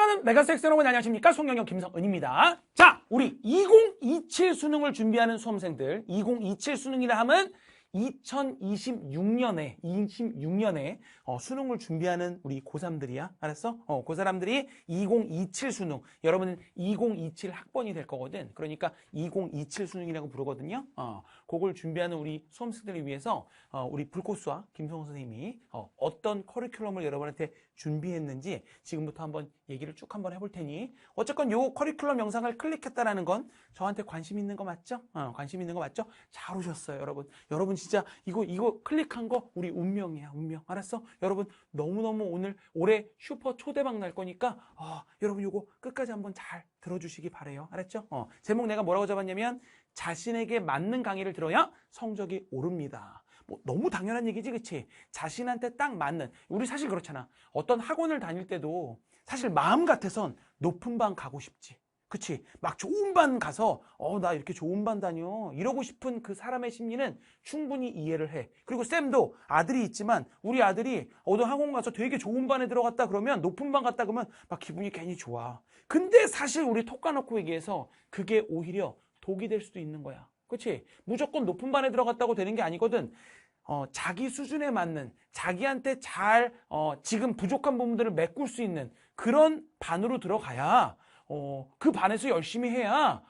사랑하는 메가섹스 여러분 안녕하십니까? 송영경 김성은입니다. 자, 우리 2027 수능을 준비하는 수험생들, 2027 수능이라 하면 2026년에 수능을 준비하는 우리 고3들이야. 알았어? 그 사람들이 2027 수능. 여러분은 2027 학번이 될 거거든. 그러니까 2027 수능이라고 부르거든요. 그걸 준비하는 우리 수험생들을 위해서 우리 불꽃수와 김성훈 선생님이 어떤 커리큘럼을 여러분한테 준비했는지 지금부터 한번 얘기를 쭉 한번 해볼 테니, 어쨌건 요 커리큘럼 영상을 클릭했다라는 건 저한테 관심 있는 거 맞죠? 관심 있는 거 맞죠? 잘 오셨어요, 여러분. 여러분 진짜 이거 클릭한 거 우리 운명이야, 운명. 알았어? 여러분 너무너무 올해 슈퍼 초대박 날 거니까 여러분 요거 끝까지 한번 잘 들어주시기 바래요. 알았죠? 제목 내가 뭐라고 잡았냐면 자신에게 맞는 강의를 들어야 성적이 오릅니다. 뭐 너무 당연한 얘기지, 그치? 자신한테 딱 맞는, 우리 사실 그렇잖아. 어떤 학원을 다닐 때도 사실 마음 같아선 높은 반 가고 싶지. 그치? 막 좋은 반 가서 나 이렇게 좋은 반 다녀 이러고 싶은 그 사람의 심리는 충분히 이해를 해. 그리고 쌤도 아들이 있지만 우리 아들이 어떤 학원 가서 되게 좋은 반에 들어갔다 그러면, 높은 반 갔다 그러면 막 기분이 괜히 좋아. 근데 사실 우리 톡 까놓고 얘기해서 그게 오히려 독이 될 수도 있는 거야. 그치? 무조건 높은 반에 들어갔다고 되는 게 아니거든. 자기 수준에 맞는, 자기한테 잘 지금 부족한 부분들을 메꿀 수 있는 그런 반으로 들어가야 그 반에서 열심히 해야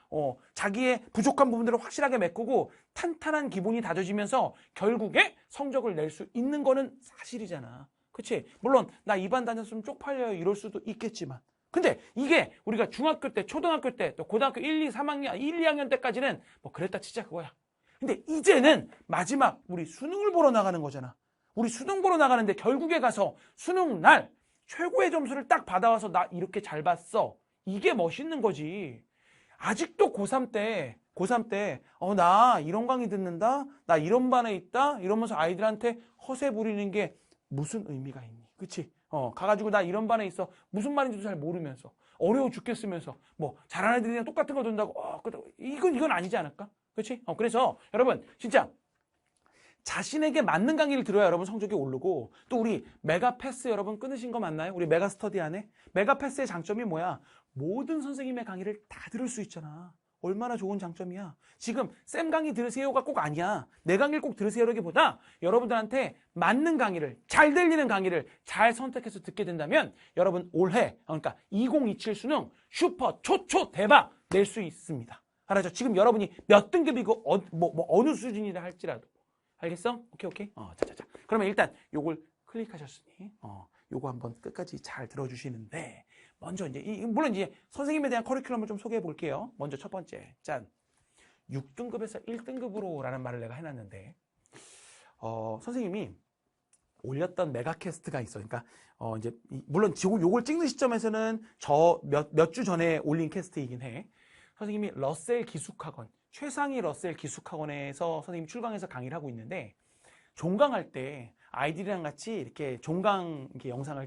자기의 부족한 부분들을 확실하게 메꾸고 탄탄한 기본이 다져지면서 결국에 성적을 낼 수 있는 거는 사실이잖아. 그치? 물론 나 이 반 다녔으면 쪽팔려요 이럴 수도 있겠지만, 근데 이게 우리가 중학교 때, 초등학교 때, 또 고등학교 1, 2, 3학년, 1, 2학년 때까지는 뭐 그랬다 치자 그거야. 근데 이제는 마지막 우리 수능을 보러 나가는 거잖아. 우리 수능 보러 나가는데 결국에 가서 수능 날 최고의 점수를 딱 받아와서 나 이렇게 잘 봤어. 이게 멋있는 거지. 아직도 고3 때, 나 이런 강의 듣는다? 나 이런 반에 있다? 이러면서 아이들한테 허세 부리는 게 무슨 의미가 있니? 그치? 가가지고 나 이런 반에 있어. 무슨 말인지도 잘 모르면서, 어려워 죽겠으면서, 뭐, 잘하는 애들이랑 똑같은 거 든다고, 이건 아니지 않을까? 그치? 그래서 여러분, 진짜, 자신에게 맞는 강의를 들어야 여러분 성적이 오르고, 또 우리 메가패스 여러분 끊으신 거 맞나요? 우리 메가스터디 안에? 메가패스의 장점이 뭐야? 모든 선생님의 강의를 다 들을 수 있잖아. 얼마나 좋은 장점이야. 지금 쌤 강의 들으세요가 꼭 아니야. 내 강의를 꼭 들으세요라기보다 여러분들한테 맞는 강의를, 잘 들리는 강의를 잘 선택해서 듣게 된다면 여러분 올해, 그러니까 2027 수능 슈퍼 초초 대박 낼 수 있습니다. 알았죠? 지금 여러분이 몇 등급이고 어느 수준이라 할지라도. 알겠어? 오케이. 자. 그러면 일단 요걸 클릭하셨으니 요거 한번 끝까지 잘 들어주시는데, 먼저 물론 이제 선생님에 대한 커리큘럼을 좀 소개해 볼게요. 먼저 첫 번째, 짠. 6등급에서 1등급으로 라는 말을 내가 해놨는데, 선생님이 올렸던 메가캐스트가 있어. 그러니까 이제 물론 요걸 찍는 시점에서는 저 몇 주 전에 올린 캐스트이긴 해. 선생님이 러셀 기숙학원, 최상위 러셀 기숙학원에서 선생님이 출강해서 강의를 하고 있는데, 종강할 때 아이들이랑 같이 이렇게 종강 이렇게 영상을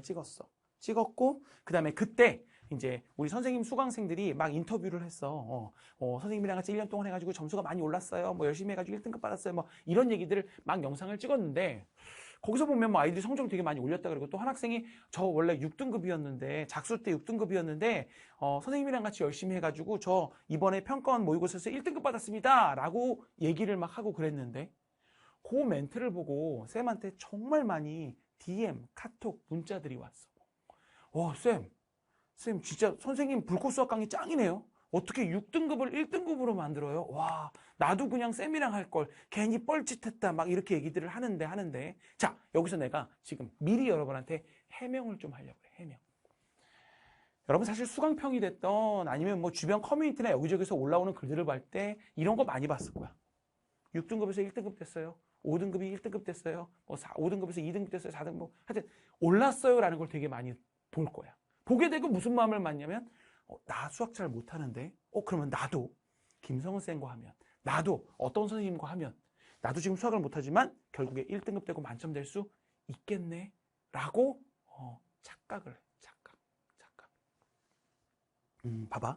찍었고, 그 다음에 그때 이제 우리 선생님 수강생들이 막 인터뷰를 했어. 선생님이랑 같이 1년 동안 해가지고 점수가 많이 올랐어요. 뭐 열심히 해가지고 1등급 받았어요. 뭐 이런 얘기들을 막 영상을 찍었는데, 거기서 보면 뭐 아이들이 성적이 되게 많이 올렸다 그러고, 또 한 학생이 저 원래 6등급이었는데, 작수 때 6등급이었는데 선생님이랑 같이 열심히 해가지고 저 이번에 평가원 모의고사에서 1등급 받았습니다 라고 얘기를 막 하고 그랬는데, 그 멘트를 보고 쌤한테 정말 많이 DM, 카톡, 문자들이 왔어. 쌤 진짜 선생님 불꽃수학 강의 짱이네요. 어떻게 6등급을 1등급으로 만들어요? 와, 나도 그냥 쌤이랑 할 걸 괜히 뻘짓했다 막 이렇게 얘기들을 하는데 자, 여기서 내가 지금 미리 여러분한테 해명을 좀 하려고 해. 해명. 여러분 사실 수강평이 됐던 아니면 뭐 주변 커뮤니티나 여기저기서 올라오는 글들을 볼 때 이런 거 많이 봤을 거야. 6등급에서 1등급 됐어요. 5등급이 1등급 됐어요. 5등급에서 2등급 됐어요. 4등급. 하여튼 올랐어요 라는 걸 되게 많이 볼 거야. 보게 되고 무슨 마음을 갖냐면, 나 수학 잘 못하는데 그러면 나도 김성은 쌤과 하면, 나도 어떤 선생님과 하면, 나도 지금 수학을 못하지만 결국에 1등급 되고 만점 될 수 있겠네 라고 착각을 해. 착각. 봐봐.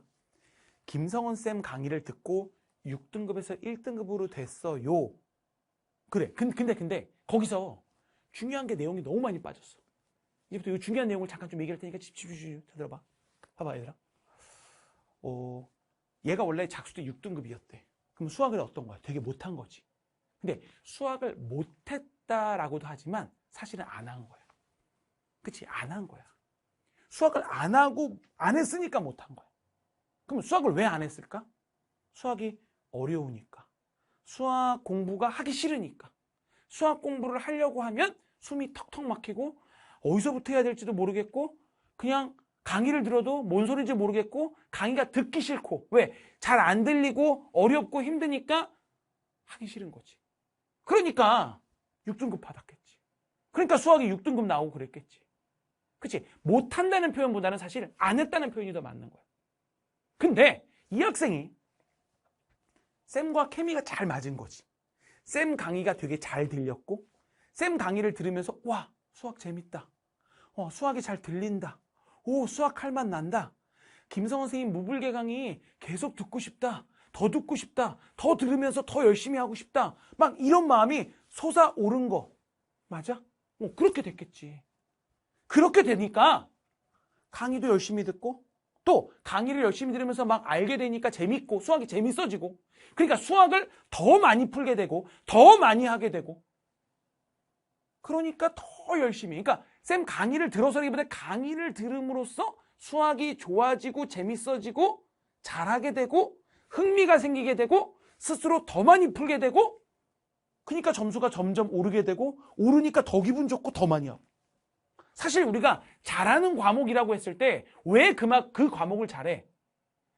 김성은 쌤 강의를 듣고 6등급에서 1등급으로 됐어요. 그래. 근데 거기서 중요한 게 내용이 너무 많이 빠졌어. 이제부터 이 중요한 내용을 잠깐 좀 얘기할 테니까 집중 들어봐. 봐봐, 얘들아. 얘가 원래 작수대 6등급이었대. 그럼 수학을 어떤 거야? 되게 못한 거지. 근데 수학을 못했다라고도 하지만 사실은 안 한 거야. 그치? 안 한 거야. 수학을 안 하고 안 했으니까 못한 거야. 그럼 수학을 왜 안 했을까? 수학이 어려우니까. 수학 공부가 하기 싫으니까. 수학 공부를 하려고 하면 숨이 턱턱 막히고 어디서부터 해야 될지도 모르겠고 그냥 강의를 들어도 뭔 소리인지 모르겠고 강의가 듣기 싫고 왜? 잘 안 들리고 어렵고 힘드니까 하기 싫은 거지. 그러니까 6등급 받았겠지. 그러니까 수학이 6등급 나오고 그랬겠지. 그치? 못한다는 표현보다는 사실 안 했다는 표현이 더 맞는 거야. 근데 이 학생이 쌤과 케미가 잘 맞은 거지. 쌤 강의가 되게 잘 들렸고 쌤 강의를 들으면서 와 수학 재밌다. 수학이 잘 들린다. 오 수학 할 맛 난다. 김성원 선생님 무불계 강의 계속 듣고 싶다. 더 듣고 싶다. 더 들으면서 더 열심히 하고 싶다. 막 이런 마음이 솟아오른 거 맞아? 그렇게 됐겠지. 그렇게 되니까 강의도 열심히 듣고 또 강의를 열심히 들으면서 막 알게 되니까 재밌고 수학이 재밌어지고 그러니까 수학을 더 많이 풀게 되고 더 많이 하게 되고 그러니까 더 열심히 그러니까 쌤 강의를 들어서라기보다 강의를 들음으로써 수학이 좋아지고 재밌어지고 잘하게 되고 흥미가 생기게 되고 스스로 더 많이 풀게 되고 그러니까 점수가 점점 오르게 되고 오르니까 더 기분 좋고 더 많이 하고 사실 우리가 잘하는 과목이라고 했을 때 왜 그 과목을 잘해?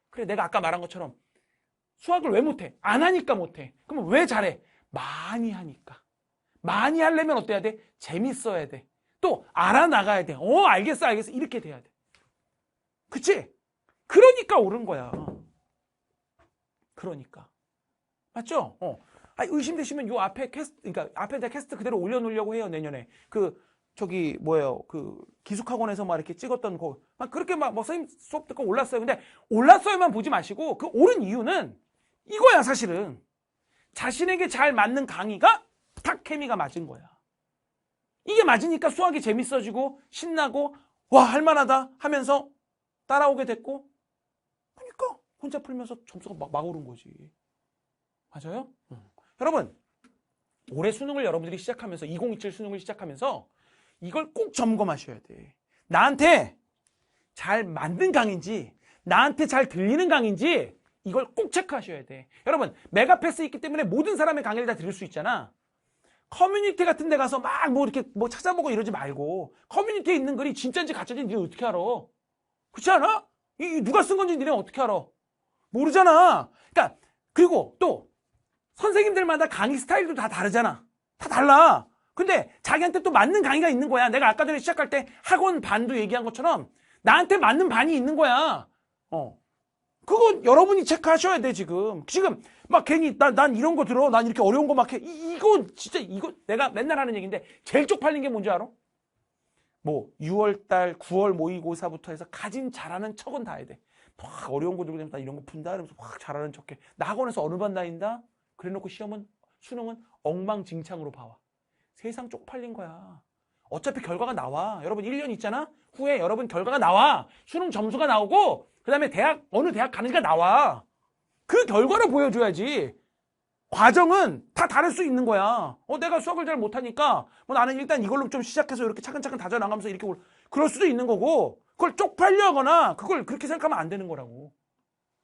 그래 내가 아까 말한 것처럼 수학을 왜 못해? 안 하니까 못해. 그러면 왜 잘해? 많이 하니까. 많이 하려면 어때야 돼? 재밌어야 돼. 또 알아나가야 돼. 알겠어 이렇게 돼야 돼. 그치? 그러니까 옳은 거야. 그러니까. 맞죠? 의심되시면 요 앞에 그러니까 앞에다 캐스트 그대로 올려놓으려고 해요, 내년에. 기숙학원에서 막 이렇게 찍었던 거. 막 그렇게 막 선생님 수업 듣고 올랐어요. 근데 올랐어요만 보지 마시고 그 옳은 이유는 이거야, 사실은. 자신에게 잘 맞는 강의가 딱 케미가 맞은 거야. 이게 맞으니까 수학이 재밌어지고 신나고 와, 할만하다 하면서 따라오게 됐고 그러니까 혼자 풀면서 점수가 막 오른 거지. 맞아요? 여러분, 올해 수능을 여러분들이 시작하면서 2027 수능을 시작하면서 이걸 꼭 점검하셔야 돼. 나한테 잘 맞는 강의인지 나한테 잘 들리는 강의인지 이걸 꼭 체크하셔야 돼. 여러분, 메가패스 있기 때문에 모든 사람의 강의를 다 들을 수 있잖아. 커뮤니티 같은 데 가서 막 이렇게 찾아보고 이러지 말고 커뮤니티에 있는 글이 진짜인지 가짜인지 니네 어떻게 알아? 그렇지 않아? 누가 쓴 건지 니네 어떻게 알아? 모르잖아. 그러니까 그리고 또 선생님들마다 강의 스타일도 다 다르잖아. 다 달라. 근데 자기한테 또 맞는 강의가 있는 거야. 내가 아까 전에 시작할 때 학원 반도 얘기한 것처럼 나한테 맞는 반이 있는 거야. 그거 여러분이 체크하셔야 돼, 지금. 지금 막 괜히 난 이런 거 들어. 난 이렇게 어려운 거 막 해. 이거 진짜 이거 내가 맨날 하는 얘기인데 제일 쪽팔린 게 뭔지 알아? 6월달 9월 모의고사부터 해서 가진 잘하는 척은 다 해야 돼. 막 어려운 거 들고 다니면서 나 이런 거 푼다 이러면서 확 잘하는 척해. 나 학원에서 어느 반 다닌다? 그래놓고 수능은 엉망진창으로 봐와. 세상 쪽팔린 거야. 어차피 결과가 나와. 여러분 1년 있잖아? 후에 여러분 결과가 나와. 수능 점수가 나오고 그 다음에 어느 대학 가는지가 나와. 그 결과를 보여줘야지. 과정은 다 다를 수 있는 거야. 내가 수학을 잘 못하니까 나는 일단 이걸로 좀 시작해서 이렇게 차근차근 다져나가면서 이렇게 그럴 수도 있는 거고 그걸 쪽팔려 하거나 그걸 그렇게 생각하면 안 되는 거라고.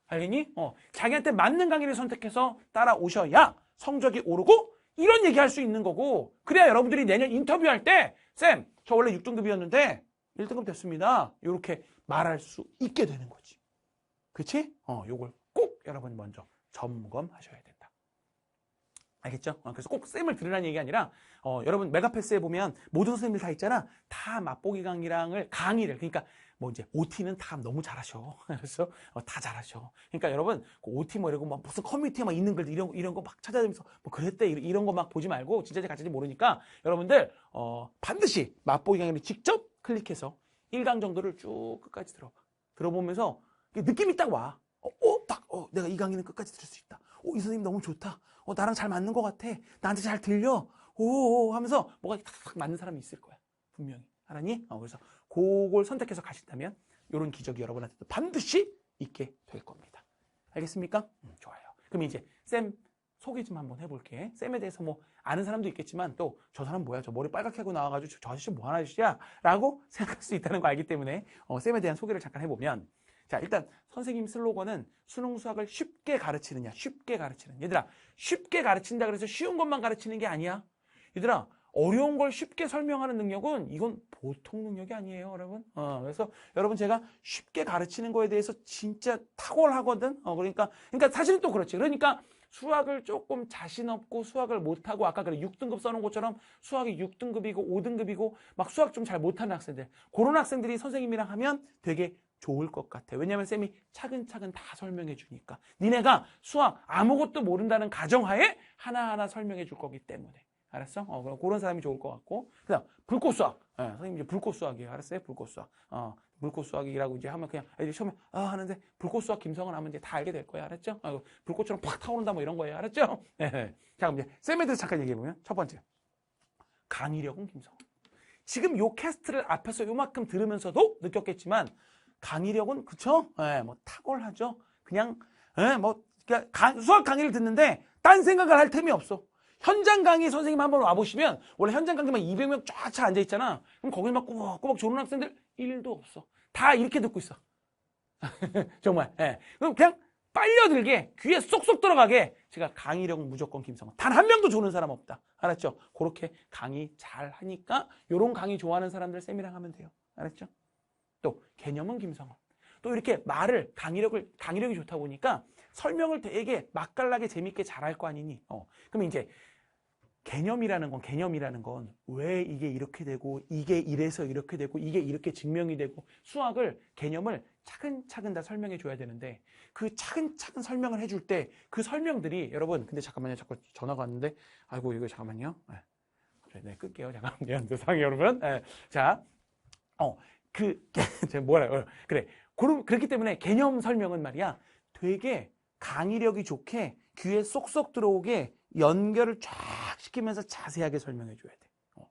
알겠니? 자기한테 맞는 강의를 선택해서 따라오셔야 성적이 오르고 이런 얘기 할 수 있는 거고 그래야 여러분들이 내년 인터뷰할 때 쌤, 저 원래 6등급이었는데 1등급 됐습니다. 이렇게 말할 수 있게 되는 거지. 그치? 요걸 꼭 여러분 먼저 점검하셔야 된다. 알겠죠? 그래서 꼭 쌤을 들으라는 얘기 아니라 여러분 메가패스에 보면 모든 선생님들 다 있잖아. 다 맛보기 강의를 그러니까 이제 OT는 다 너무 잘하셔. 그래서 다 잘하셔. 그러니까 여러분 그 OT 이러고 막 무슨 커뮤니티에 막 있는 글들 이런 거 막 찾아다니면서 그랬대 이런 거 막 보지 말고 진짜인지 가짜인지 모르니까 여러분들 반드시 맛보기 강의를 직접 클릭해서 1강 정도를 쭉 끝까지 들어봐. 들어보면서 느낌이 딱 와. 내가 이 강의는 끝까지 들을 수 있다. 이 선생님 너무 좋다. 나랑 잘 맞는 것 같아. 나한테 잘 들려. 하면서 뭐가 탁탁 맞는 사람이 있을 거야. 분명히. 알았니? 그래서 그걸 선택해서 가신다면 이런 기적이 여러분한테도 반드시 있게 될 겁니다. 알겠습니까? 좋아요. 그럼 이제 쌤 소개 좀 한번 해볼게. 쌤에 대해서 뭐 아는 사람도 있겠지만 또 저 사람 뭐야? 저 머리 빨갛게 하고 나와가지고 저 아저씨 뭐 하는 아저씨야? 라고 생각할 수 있다는 거 알기 때문에 쌤에 대한 소개를 잠깐 해보면, 자, 일단 선생님 슬로건은 수능 수학을 쉽게 가르치느냐, 쉽게 가르치는. 얘들아, 쉽게 가르친다 그래서 쉬운 것만 가르치는 게 아니야. 얘들아, 어려운 걸 쉽게 설명하는 능력은 이건 보통 능력이 아니에요, 여러분. 그래서 여러분 제가 쉽게 가르치는 거에 대해서 진짜 탁월하거든. 그러니까 사실은 또 그렇지. 그러니까 수학을 조금 자신 없고 수학을 못하고 아까 그래 6등급 써놓은 것처럼 수학이 6등급이고 5등급이고 막 수학 좀 잘 못하는 학생들, 그런 학생들이 선생님이랑 하면 되게 좋을 것 같아. 왜냐면 쌤이 차근차근 다 설명해 주니까. 니네가 수학 아무것도 모른다는 가정하에 하나하나 설명해 줄 거기 때문에. 알았어? 그럼 그런 사람이 좋을 것 같고. 그 다음, 불꽃수학. 선생님 이제 불꽃수학이에요. 알았어요? 불꽃수학. 불꽃수학이라고 이제 하면 그냥 애들이 처음에, 하는데 불꽃수학 김성은 하면 이제 다 알게 될 거예요. 알았죠? 불꽃처럼 팍 타오른다 뭐 이런 거예요. 알았죠? 네. 자, 그럼 이제 쌤에 대해서 잠깐 얘기해보면, 첫 번째. 강의력은 김성은. 지금 요 캐스트를 앞에서 요만큼 들으면서도 느꼈겠지만, 강의력은, 그쵸? 뭐 탁월하죠? 그냥, 수학 강의를 듣는데, 딴 생각을 할 틈이 없어. 현장 강의 선생님 한번 와보시면 원래 현장 강의만 200명 쫙 앉아있잖아. 그럼 거기 막 꼬박꼬박 조는 학생들 1도 없어. 다 이렇게 듣고 있어. 정말. 그럼 그냥 빨려들게 귀에 쏙쏙 들어가게 제가 강의력은 무조건 김성은. 단 한 명도 조는 사람 없다. 알았죠? 그렇게 강의 잘 하니까 요런 강의 좋아하는 사람들 쌤이랑 하면 돼요. 알았죠? 또 개념은 김성은. 또 이렇게 말을 강의력이 좋다 보니까 설명을 되게 맛깔나게 재밌게 잘할 거 아니니. 그럼 이제 개념이라는 건 왜 이게 이렇게 되고 이게 이래서 이렇게 되고 이게 이렇게 증명이 되고 수학을 개념을 차근차근 다 설명해 줘야 되는데 그 차근차근 설명을 해줄 때 그 설명들이 여러분 근데 잠깐만요. 자꾸 전화가 왔는데 아이고 이거 잠깐만요. 그래, 네, 끌게요. 잠깐만요. 세상에 여러분. 자, 제가 뭐라요? 그래. 그렇기 때문에 개념 설명은 말이야 되게 강의력이 좋게 귀에 쏙쏙 들어오게 연결을 쫙 시키면서 자세하게 설명해 줘야 돼.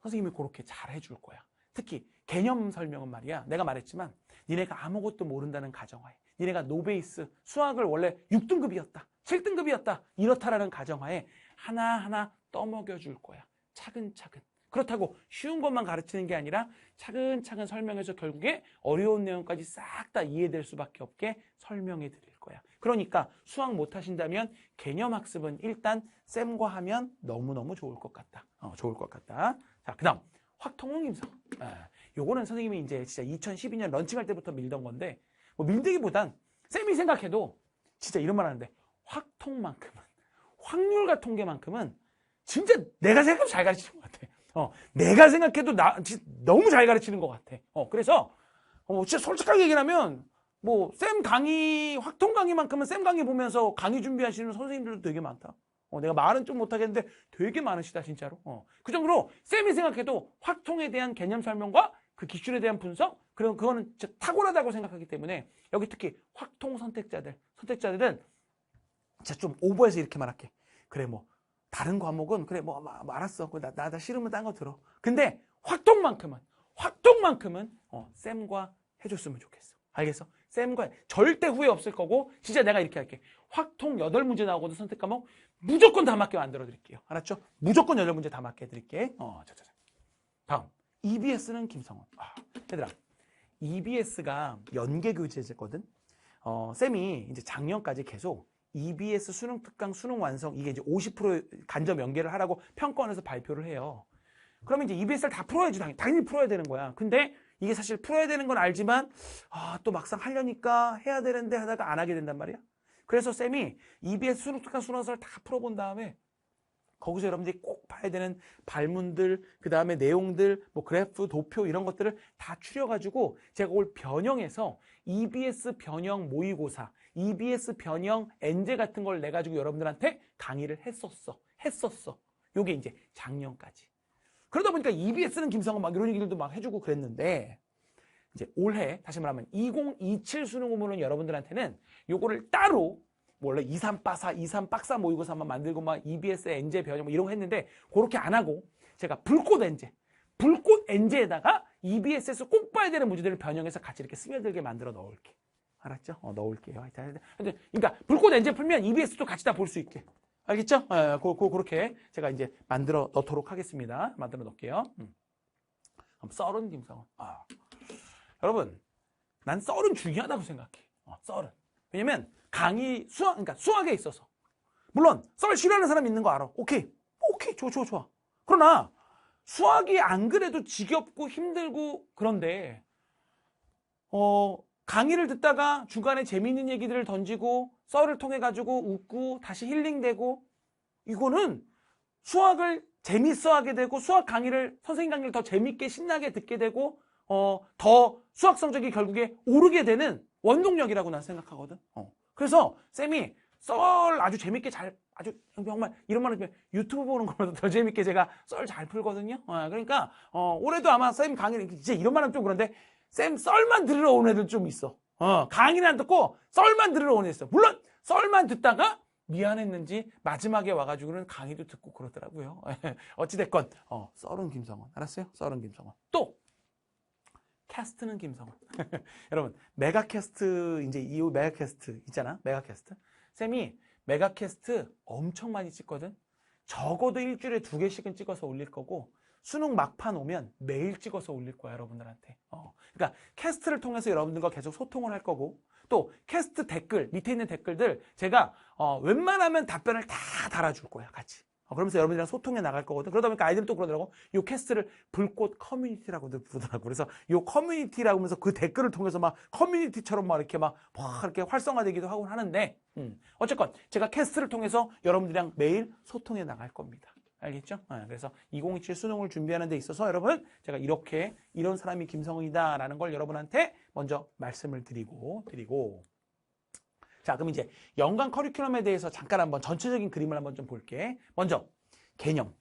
선생님이 그렇게 잘 해줄 거야. 특히 개념 설명은 말이야 내가 말했지만 니네가 아무것도 모른다는 가정하에 니네가 노베이스 수학을 원래 6등급이었다 7등급이었다 이렇다라는 가정하에 하나하나 떠먹여 줄 거야. 차근차근. 그렇다고 쉬운 것만 가르치는 게 아니라 차근차근 설명해서 결국에 어려운 내용까지 싹 다 이해될 수밖에 없게 설명해 드릴 거야. 그러니까 수학 못하신다면 개념 학습은 일단 쌤과 하면 너무너무 좋을 것 같다. 좋을 것 같다. 자, 그 다음 확통은 김성. 요거는 선생님이 이제 진짜 2012년 런칭할 때부터 밀던 건데 뭐 밀대기보단 쌤이 생각해도 진짜 이런 말 하는데 확통만큼은 확률과 통계만큼은 진짜 내가 생각해도 잘 가르치는 것 같아. 내가 생각해도 너무 잘 가르치는 것 같아. 그래서 진짜 솔직하게 얘기를 하면 뭐 쌤 강의 확통 강의만큼은 쌤 강의 보면서 강의 준비하시는 선생님들도 되게 많다. 내가 말은 좀 못하겠는데 되게 많으시다 진짜로. 그 정도로 쌤이 생각해도 확통에 대한 개념 설명과 그 기출에 대한 분석 그리고 그거는 진짜 탁월하다고 생각하기 때문에 여기 특히 확통 선택자들은 진짜 좀 오버해서 이렇게 말할게. 그래 뭐 다른 과목은 그래 뭐 알았어. 나 싫으면 딴 거 들어. 근데 확통만큼은 쌤과 해줬으면 좋겠어. 알겠어? 쌤과 절대 후회 없을 거고 진짜 내가 이렇게 할게. 확통 8문제 나오거든 선택 과목 무조건 다 맞게 만들어 드릴게요. 알았죠? 무조건 8문제 다 맞게 해드릴게. 다음 EBS는 김성원. 얘들아 EBS가 연계교재거든. 쌤이 이제 작년까지 계속 EBS 수능 특강 수능 완성 이게 이제 50% 간접 연계를 하라고 평가원에서 발표를 해요. 그러면 이제 EBS를 다 풀어야지 당연히 풀어야 되는 거야. 근데 이게 사실 풀어야 되는 건 알지만 또 막상 하려니까 해야 되는데 하다가 안 하게 된단 말이야. 그래서 쌤이 EBS 수능 특강 수능 완성을 다 풀어본 다음에 거기서 여러분들이 꼭 봐야 되는 발문들, 그 다음에 내용들, 뭐 그래프, 도표 이런 것들을 다 추려가지고 제가 그걸 변형해서 EBS 변형 모의고사, EBS 변형 엔제 같은 걸 내가지고 여러분들한테 강의를 했었어. 요게 이제 작년까지. 그러다 보니까 EBS는 김성원 막 이런 얘기들도 막 해주고 그랬는데 이제 올해 다시 말하면 2027 수능 오면은 여러분들한테는 요거를 따로 원래 23빠사, 23빡사 모의고사만 만들고 막 EBS 엔제 변형 뭐 이런 거 했는데 그렇게 안 하고 제가 불꽃 엔제에다가 EBS에서 꼭 봐야 되는 문제들을 변형해서 같이 이렇게 스며들게 만들어 넣을게. 알았죠? 넣을게요. 그러니까 불꽃 엔제 풀면 EBS도 같이 다 볼 수 있게. 알겠죠? 그렇게 제가 이제 만들어 넣도록 하겠습니다. 만들어 넣을게요. 썰은 김성원. 여러분, 난 썰은 중요하다고 생각해. 썰은. 왜냐면 강의 그러니까 수학에 있어서. 물론 썰 싫어하는 사람 있는 거 알아. 오케이, 좋아. 그러나 수학이 안 그래도 지겹고 힘들고 그런데 강의를 듣다가 중간에 재미있는 얘기들을 던지고 썰을 통해 가지고 웃고 다시 힐링되고 이거는 수학을 재밌어 하게 되고 수학 강의를 선생님 강의를 더 재밌게 신나게 듣게 되고 더 수학 성적이 결국에 오르게 되는 원동력이라고 난 생각하거든. 그래서 쌤이 썰 아주 재밌게 아주 정말 이런 말을 유튜브 보는 것보다 더 재밌게 제가 썰 잘 풀거든요. 그러니까 올해도 아마 쌤 강의를 이제 이런 말은 좀 그런데 쌤 썰만 들으러 온 애들 좀 있어. 강의는 안 듣고 썰만 들으러 온 애들 있어. 물론 썰만 듣다가 미안했는지 마지막에 와가지고는 강의도 듣고 그러더라고요. 어찌됐건 썰은 김성원. 알았어요? 썰은 김성원. 또 캐스트는 김성원. 여러분 메가캐스트 이제 이후 메가캐스트 있잖아. 메가캐스트. 쌤이 메가캐스트 엄청 많이 찍거든. 적어도 일주일에 2개씩은 찍어서 올릴 거고 수능 막판 오면 매일 찍어서 올릴 거야 여러분들한테. 그러니까 캐스트를 통해서 여러분들과 계속 소통을 할 거고 또 캐스트 댓글 밑에 있는 댓글들 제가 웬만하면 답변을 다 달아줄 거야 같이. 그러면서 여러분들이랑 소통해 나갈 거거든. 그러다 보니까 아이들은 또 그러더라고. 이 캐스트를 불꽃 커뮤니티라고도 부르더라고. 그래서 이 커뮤니티라고 하면서 그 댓글을 통해서 막 커뮤니티처럼 막 이렇게 활성화되기도 하고 하는데 어쨌건 제가 캐스트를 통해서 여러분들이랑 매일 소통해 나갈 겁니다. 알겠죠? 그래서 2027 수능을 준비하는 데 있어서 여러분 제가 이런 사람이 김성훈이다라는 걸 여러분한테 먼저 말씀을 드리고 자, 그럼 이제 연간 커리큘럼에 대해서 잠깐 한번 전체적인 그림을 한번 좀 볼게. 먼저 개념.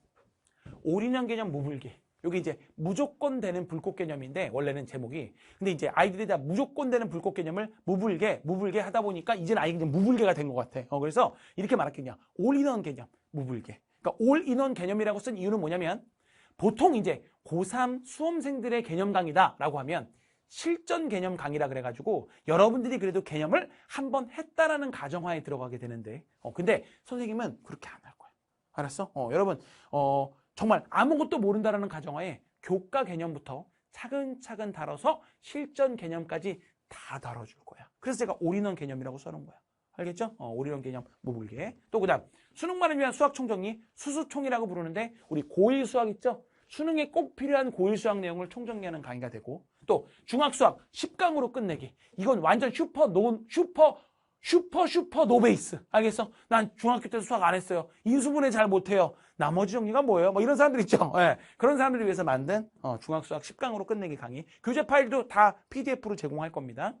올인원 개념 무불개. 여기 이제 무조건 되는 불꽃 개념인데 원래는 제목이 근데 이제 아이들이 다 무조건 되는 불꽃 개념을 무불개 하다 보니까 이제는 아이가 이제 무불개가 된 것 같아. 그래서 이렇게 말할게요. 올인원 개념 무불개. 그러니까 올인원 개념이라고 쓴 이유는 뭐냐면 보통 이제 고3 수험생들의 개념 강의다라고 하면 실전 개념 강의라 그래가지고 여러분들이 그래도 개념을 한번 했다라는 가정하에 들어가게 되는데 근데 선생님은 그렇게 안 할 거야. 알았어? 여러분 정말 아무것도 모른다라는 가정하에 교과 개념부터 차근차근 다뤄서 실전 개념까지 다 다뤄줄 거야. 그래서 제가 올인원 개념이라고 써놓은 거야. 알겠죠? 올인원 개념 무불개. 또 그다음 수능만을 위한 수학 총정리 수수총이라고 부르는데 우리 고1 수학 있죠? 수능에 꼭 필요한 고1 수학 내용을 총정리하는 강의가 되고 또 중학수학 10강으로 끝내기. 이건 완전 슈퍼 노베이스. 알겠어? 난 중학교 때 수학 안 했어요. 인수분해 잘 못해요. 나머지 정리가 뭐예요? 이런 사람들 있죠? 네. 그런 사람들을 위해서 만든 중학수학 10강으로 끝내기 강의. 교재 파일도 다 PDF로 제공할 겁니다.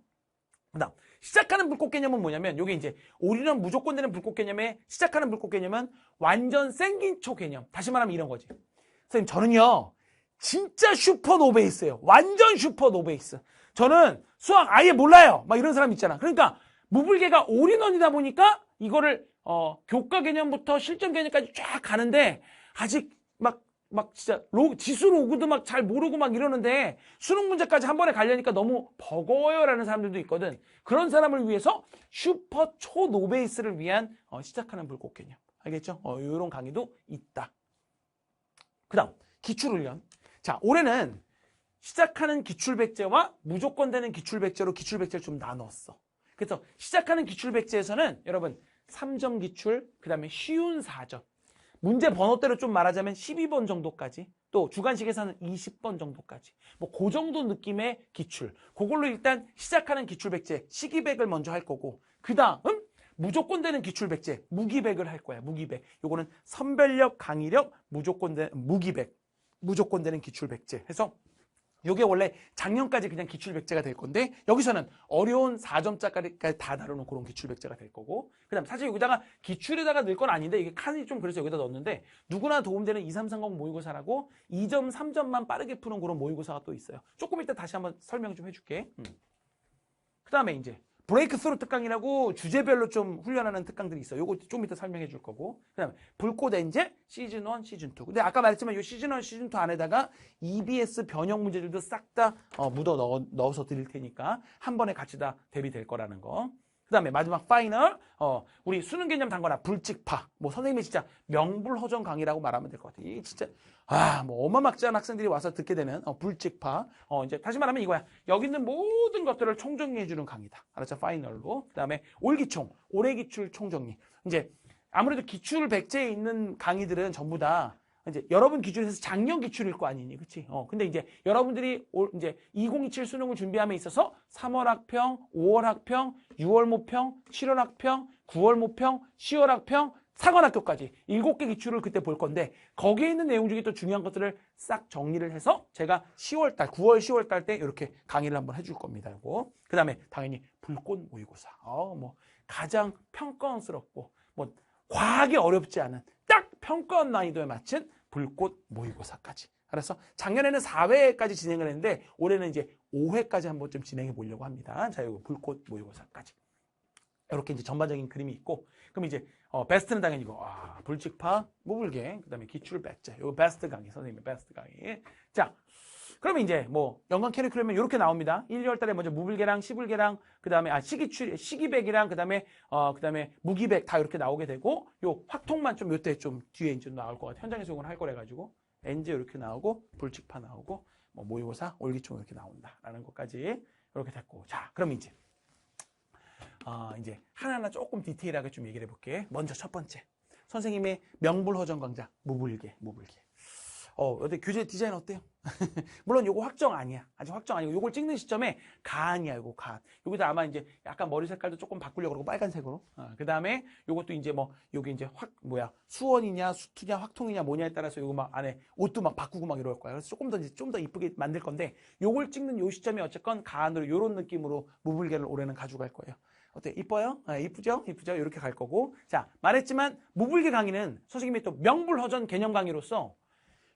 그다음 시작하는 불꽃 개념은 뭐냐면 이게 이제 올인원 무조건 되는 불꽃 개념의 시작하는 불꽃 개념은 완전 생긴초 개념. 다시 말하면 이런 거지. 선생님 저는요. 진짜 슈퍼 노베이스예요. 완전 슈퍼 노베이스. 저는 수학 아예 몰라요. 이런 사람 있잖아. 그러니까 무불개가 올인원이다 보니까 이거를 교과 개념부터 실전 개념까지 쫙 가는데 아직 막 진짜 지수 로그도 막 잘 모르고 막 이러는데 수능 문제까지 한 번에 가려니까 너무 버거워요라는 사람들도 있거든. 그런 사람을 위해서 슈퍼 초 노베이스를 위한 시작하는 불꽃 개념. 알겠죠? 이런 강의도 있다. 그다음 기출훈련. 자, 올해는 시작하는 기출백제와 무조건 되는 기출백제로 기출백제를 좀 나눴어. 그래서 시작하는 기출백제에서는 여러분 3점 기출, 그 다음에 쉬운 4점. 문제 번호대로 좀 말하자면 12번 정도까지, 또 주관식에서는 20번 정도까지. 그 정도 느낌의 기출. 그걸로 일단 시작하는 기출백제, 시기백을 먼저 할 거고, 그 다음 무조건 되는 기출백제, 무기백을 할 거야. 무기백. 요거는 선별력, 강의력, 무기백. 무조건 되는 기출백제 해서 이게 원래 작년까지 그냥 기출백제가 될 건데 여기서는 어려운 4점짜리까지 다 다루는 그런 기출백제가 될 거고 그 다음 사실 여기다가 기출에다가 넣을 건 아닌데 이게 칸이 좀 그래서 여기다 넣었는데 누구나 도움되는 2330 모의고사라고 2점, 3점만 빠르게 푸는 그런 모의고사가 또 있어요. 조금 이따 다시 한번 설명 좀 해줄게. 그 다음에 이제 브레이크스루 특강이라고 주제별로 좀 훈련하는 특강들이 있어. 요거 좀 이따 설명해 줄 거고. 그다음에 불꽃 엔젤 시즌 1, 시즌 2. 근데 아까 말했지만 요 시즌 1, 시즌 2 안에다가 EBS 변형 문제들도 싹 다 묻어 넣어서 드릴 테니까 한 번에 같이 다 대비될 거라는 거. 그다음에 마지막 파이널 우리 수능 개념 단거나 불직파 뭐 선생님이 진짜 명불허전 강의라고 말하면 될 것 같아요. 이게 진짜 뭐 어마막지 않은 학생들이 와서 듣게 되는 불직파 이제 다시 말하면 이거야. 여기 있는 모든 것들을 총정리해 주는 강의다. 알았죠? 파이널로. 그다음에 올기총 올해 기출 총정리. 이제 아무래도 기출 백제에 있는 강의들은 전부 다 이제 여러분 기준에서 작년 기출일 거 아니니, 그치? 근데 이제 여러분들이 이제 2027 수능을 준비함에 있어서 3월 학평, 5월 학평, 6월 모평, 7월 학평, 9월 모평, 10월 학평, 사관학교까지 7개 기출을 그때 볼 건데 거기에 있는 내용 중에 또 중요한 것들을 싹 정리를 해서 제가 10월달, 9월, 10월달 때 이렇게 강의를 한번 해줄 겁니다. 그 다음에 당연히 불꽃 모의고사. 뭐 가장 평가원스럽고 뭐 과하게 어렵지 않은 딱 평가원 난이도에 맞춘 불꽃 모의고사까지. 그래서 작년에는 4회까지 진행을 했는데 올해는 이제 5회까지 한번 좀 진행해 보려고 합니다. 자, 이거 불꽃 모의고사까지. 이렇게 이제 전반적인 그림이 있고, 그럼 이제 베스트는 당연히 이거 불직파, 무불개, 그다음에 기출 백제. 이거 베스트 강의, 선생님의 베스트 강의. 자, 그러면 이제 뭐 연관 캐리큘럼은 이렇게 나옵니다. 1, 2월 달에 먼저 무불개랑 시불개랑 그다음에 시기백이랑 그다음에 무기백 다 이렇게 나오게 되고, 요 확통만 좀 요때 좀 뒤에 이제 나올 것 같아요. 현장에서 이걸 할 거래 가지고 엔제 이렇게 나오고 불직파 나오고 뭐 모의고사, 올기총 이렇게 나온다라는 것까지 이렇게 됐고, 자, 그럼 이제 하나하나 조금 디테일하게 좀 얘기를 해볼게. 먼저 첫 번째, 선생님의 명불허전 강좌 무불개. 어때? 교재 디자인 어때요? 물론 요거 확정 아니야. 아직 확정 아니고 요걸 찍는 시점에 가안이야. 요거 가안. 여기다 아마 이제 약간 머리 색깔도 조금 바꾸려고 그러고 빨간색으로. 그 다음에 요것도 이제 뭐 요게 이제 수원이냐 수투냐 확통이냐 뭐냐에 따라서 요거 막 안에 옷도 막 바꾸고 막 이럴 거야. 그래서 좀 더 이쁘게 만들 건데 요걸 찍는 요 시점이 어쨌건 가안으로 요런 느낌으로 무불개를 올해는 가져갈 거예요. 어때? 이뻐요? 이쁘죠? 이렇게 갈 거고. 자, 말했지만 무불개 강의는 선생님이 또 명불허전 개념 강의로서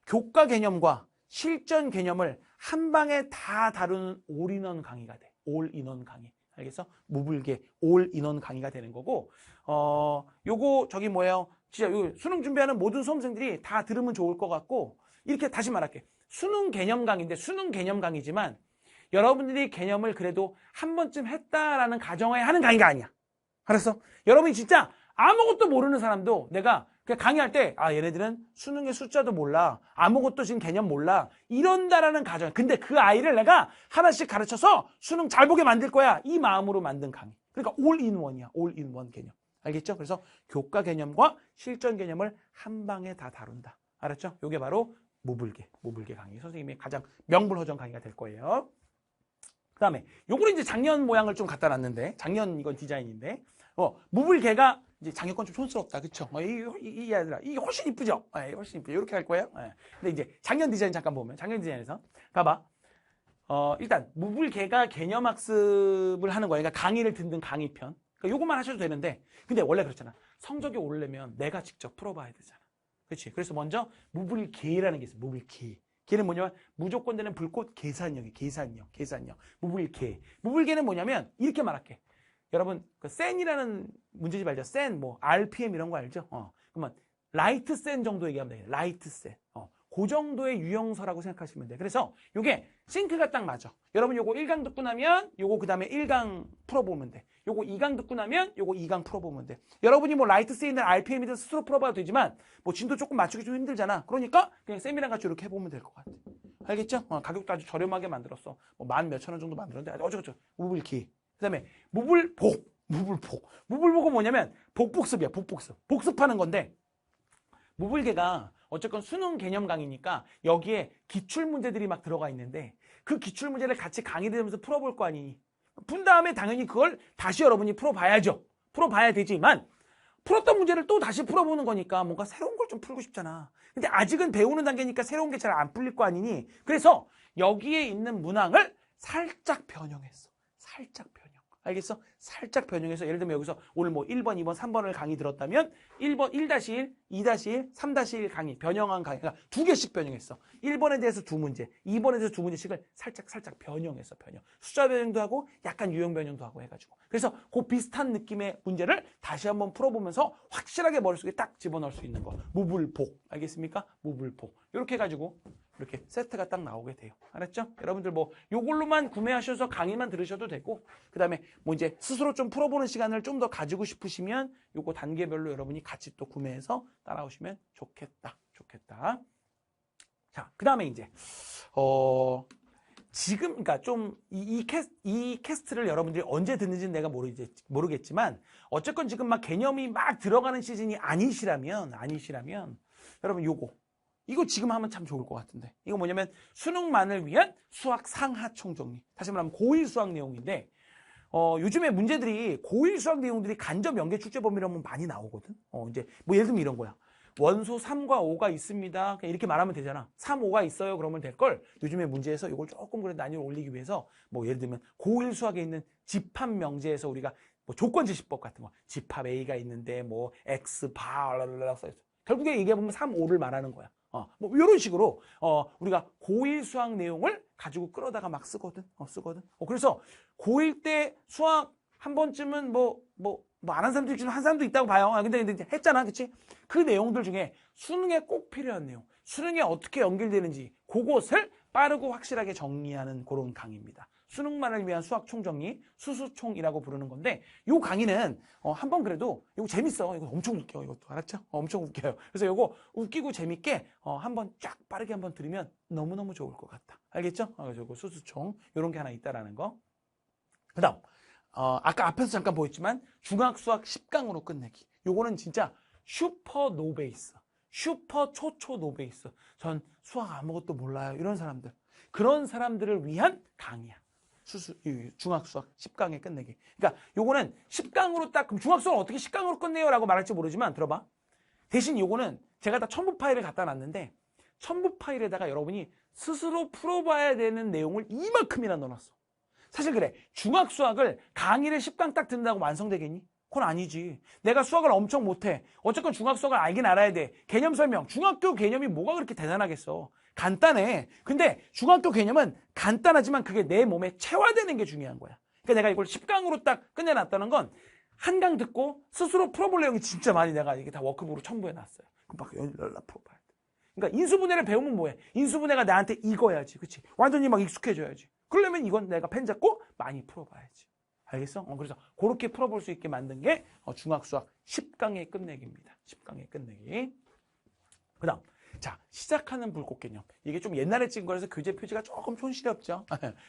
교과 개념과 실전 개념을 한 방에 다 다루는 올인원 강의가 돼. 올인원 강의. 알겠어? 무불개 올인원 강의가 되는 거고, 요거 저기 뭐예요? 진짜 요 수능 준비하는 모든 수험생들이 다 들으면 좋을 것 같고, 이렇게 다시 말할게. 수능 개념 강의인데 수능 개념 강의지만 여러분들이 개념을 그래도 한 번쯤 했다라는 가정하에 하는 강의가 아니야. 알았어? 여러분이 진짜 아무것도 모르는 사람도 내가 그냥 강의할 때 얘네들은 수능의 숫자도 몰라, 아무것도 지금 개념 몰라, 이런다라는 가정. 근데 그 아이를 내가 하나씩 가르쳐서 수능 잘 보게 만들 거야, 이 마음으로 만든 강의. 그러니까 올인원이야. 올인원 개념. 알겠죠? 그래서 교과 개념과 실전 개념을 한 방에 다 다룬다. 알았죠? 이게 바로 무불개 강의. 선생님의 가장 명불허전 강의가 될 거예요. 그 다음에 요거는 이제 작년 모양을 좀 갖다 놨는데, 작년 이건 디자인인데, 무불개가 이제 작년 건 좀 촌스럽다, 그쵸? 이 아이들아, 이게 훨씬 이쁘죠? 훨씬 이쁘죠? 이렇게 할 거예요. 근데 이제 작년 디자인 잠깐 보면, 작년 디자인에서 봐봐. 일단 무불개가 개념 학습을 하는 거야. 그러니까 강의를 듣는 강의편. 그러니까 요것만 하셔도 되는데, 근데 원래 그렇잖아. 성적이 오르려면 내가 직접 풀어봐야 되잖아. 그렇지? 그래서 먼저 무불개라는 게 있어. 무불개. 개는 뭐냐면 무조건 되는 불꽃 계산형. 무불개는 뭐냐면 이렇게 말할게. 여러분 그 센이라는 문제집 알죠? 센 뭐 RPM 이런 거 알죠? 그러면 라이트 센 정도 얘기하면 돼. 라이트 센. 그 정도의 유형서라고 생각하시면 돼. 그래서 요게 싱크가 딱 맞아. 여러분 요거 1강 듣고 나면 요거 그다음에 1강 풀어보면 돼. 요거 2강 듣고 나면 요거 2강 풀어보면 돼. 여러분이 뭐 라이트 센이든 RPM이든 스스로 풀어봐도 되지만 뭐 진도 조금 맞추기 좀 힘들잖아. 그러니까 그냥 쌤이랑 같이 이렇게 해보면 될 것 같아. 알겠죠? 가격도 아주 저렴하게 만들었어. 뭐 10,000원 정도 만들었는데 어쩌고저쩌고. 무불기. 그 다음에 무불복은 뭐냐면 복복습이야. 복습하는 건데, 무불개가 어쨌건 수능 개념 강의니까 여기에 기출 문제들이 막 들어가 있는데 그 기출 문제를 같이 강의 들으면서 풀어볼 거 아니니. 푼 다음에 당연히 그걸 다시 여러분이 풀어봐야죠. 풀어봐야 되지만 풀었던 문제를 또 다시 풀어보는 거니까 뭔가 새로운 걸 좀 풀고 싶잖아. 근데 아직은 배우는 단계니까 새로운 게 잘 안 풀릴 거 아니니. 그래서 여기에 있는 문항을 살짝 변형했어. 살짝 변형. 알겠어? 살짝 변형해서 예를 들면 여기서 오늘 뭐 1번, 2번, 3번을 강의 들었다면 1번 1-1, 2-1, 3-1 강의, 변형한 강의가 그러니까 2개씩 변형했어. 1번에 대해서 2문제, 2번에 대해서 2문제씩을 살짝 변형했어. 변형. 숫자 변형도 하고 약간 유형 변형도 하고 해가지고. 그래서 그 비슷한 느낌의 문제를 다시 한번 풀어보면서 확실하게 머릿속에 딱 집어넣을 수 있는 거. 무불복. 알겠습니까? 무불복. 이렇게 해가지고 이렇게 세트가 딱 나오게 돼요. 알았죠? 여러분들 뭐 요걸로만 구매하셔서 강의만 들으셔도 되고 그 다음에 뭐 이제 스스로 좀 풀어보는 시간을 좀 더 가지고 싶으시면 요거 단계별로 여러분이 같이 또 구매해서 따라오시면 좋겠다. 자, 그 다음에 이제 지금 그러니까 좀 이 캐스트를 여러분들이 언제 듣는지는 내가 모르겠지만 어쨌건 지금 막 개념이 막 들어가는 시즌이 아니시라면 여러분 이거 지금 하면 참 좋을 것 같은데. 이거 뭐냐면 수능만을 위한 수학 상하 총정리. 다시 말하면 고1 수학 내용인데 요즘에 문제들이 고1 수학 내용들이 간접 연계 출제 범위라면 많이 나오거든. 이제 뭐 예를 들면 이런 거야. 원소 3과 5가 있습니다. 그냥 이렇게 말하면 되잖아. 3, 5가 있어요. 그러면 될 걸. 요즘에 문제에서 이걸 조금 그래 난이도를 올리기 위해서 뭐 예를 들면 고1 수학에 있는 집합 명제에서 우리가 뭐 조건지시법 같은 거. 집합 A가 있는데 뭐 X 바 써있어. 결국에 얘기해보면 3, 5를 말하는 거야. 뭐 이런 식으로 우리가 고1 수학 내용을 가지고 끌어다가 막 쓰거든. 그래서 고1 때 수학 한 번쯤은 뭐 안 한 사람도 있지만 한 사람도 있다고 봐요. 근데 이제 했잖아, 그치? 그 내용들 중에 수능에 꼭 필요한 내용, 수능에 어떻게 연결되는지 그것을 빠르고 확실하게 정리하는 그런 강의입니다. 수능만을 위한 수학 총정리, 수수총이라고 부르는 건데 이 강의는 한번 그래도 이거 재밌어. 이거 엄청 웃겨. 이것도 알았죠? 엄청 웃겨요. 그래서 이거 웃기고 재밌게 한번 쫙 빠르게 한번 들으면 너무너무 좋을 것 같다. 알겠죠? 그래서 수수총 이런 게 하나 있다라는 거. 그다음 아까 앞에서 잠깐 보였지만 중학수학 10강으로 끝내기. 요거는 진짜 슈퍼 노베이스, 슈퍼 초초 노베이스. 전 수학 아무것도 몰라요. 이런 사람들. 그런 사람들을 위한 강의야. 중학수학 10강에 끝내기. 그러니까 요거는 10강으로 딱 그럼 중학수학을 어떻게 10강으로 끝내요? 라고 말할지 모르지만 들어봐. 대신 요거는 제가 다 첨부 파일을 갖다 놨는데 첨부 파일에다가 여러분이 스스로 풀어봐야 되는 내용을 이만큼이나 넣어놨어. 사실 그래. 중학수학을 강의를 10강 딱 듣는다고 완성되겠니? 그건 아니지. 내가 수학을 엄청 못해. 어쨌건 중학수학을 알긴 알아야 돼. 개념 설명. 중학교 개념이 뭐가 그렇게 대단하겠어. 간단해. 근데 중학교 개념은 간단하지만 그게 내 몸에 체화되는 게 중요한 거야. 그러니까 내가 이걸 10강으로 딱 끝내놨다는 건 한 강 듣고 스스로 풀어볼 내용이 진짜 많이 내가 이게 다 워크북으로 첨부해놨어요. 그럼 막 열라 풀어봐야 돼. 그러니까 인수분해를 배우면 뭐해? 인수분해가 나한테 익어야지. 그치? 완전히 막 익숙해져야지. 그러려면 이건 내가 펜 잡고 많이 풀어봐야지. 알겠어? 그래서 그렇게 풀어볼 수 있게 만든 게 중학수학 10강의 끝내기입니다. 10강의 끝내기. 그 다음. 자, 시작하는 불꽃 개념. 이게 좀 옛날에 찍은 거라서 교재 표지가 조금 촌스럽죠.